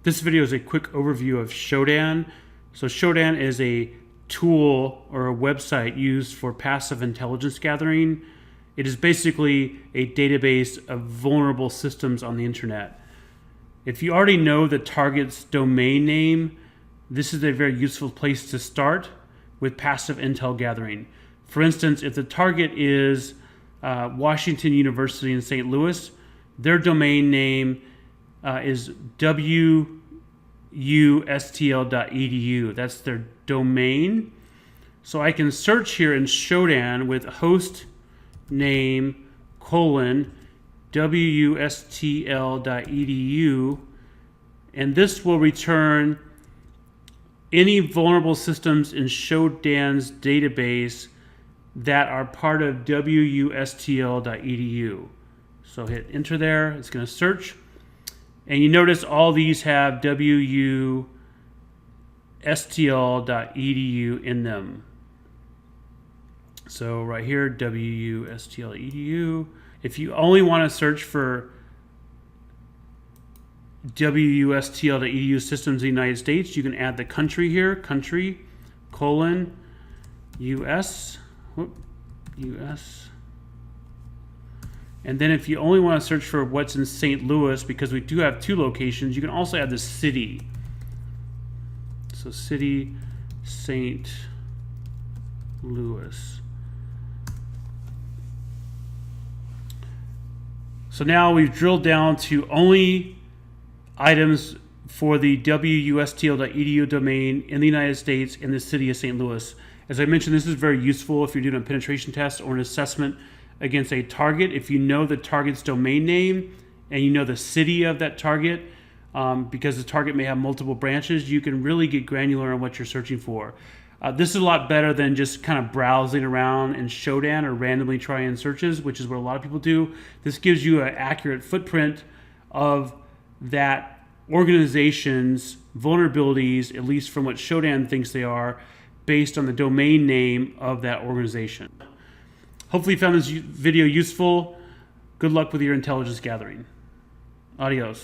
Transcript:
This video is a quick overview of Shodan. So Shodan is a tool or a website used for passive intelligence gathering. It is basically a database of vulnerable systems on the internet. If you already know the target's domain name, this is a very useful place to start with passive intel gathering. For instance, if the target is Washington University in St. Louis, their domain name is wustl.edu. That's their domain. So I can search here in Shodan with hostname : wustl.edu, and this will return any vulnerable systems in Shodan's database that are part of wustl.edu. So hit enter there, it's going to search. And you notice all these have wustl.edu in them. So right here, wustl.edu. If you only want to search for wustl.edu systems in the United States, you can add the country here, country : US. US. And then if you only want to search for what's in St. Louis, because we do have two locations, you can also add the city. So city, St. Louis. So now we've drilled down to only items for the wustl.edu domain in the United States in the city of St. Louis. As I mentioned, this is very useful if you're doing a penetration test or an assessment against a target. If you know the target's domain name and you know the city of that target, because the target may have multiple branches, you can really get granular on what you're searching for. This is a lot better than just kind of browsing around in Shodan or randomly trying searches, which is what a lot of people do. This gives you an accurate footprint of that organization's vulnerabilities, at least from what Shodan thinks they are, based on the domain name of that organization. Hopefully you found this video useful. Good luck with your intelligence gathering. Adios.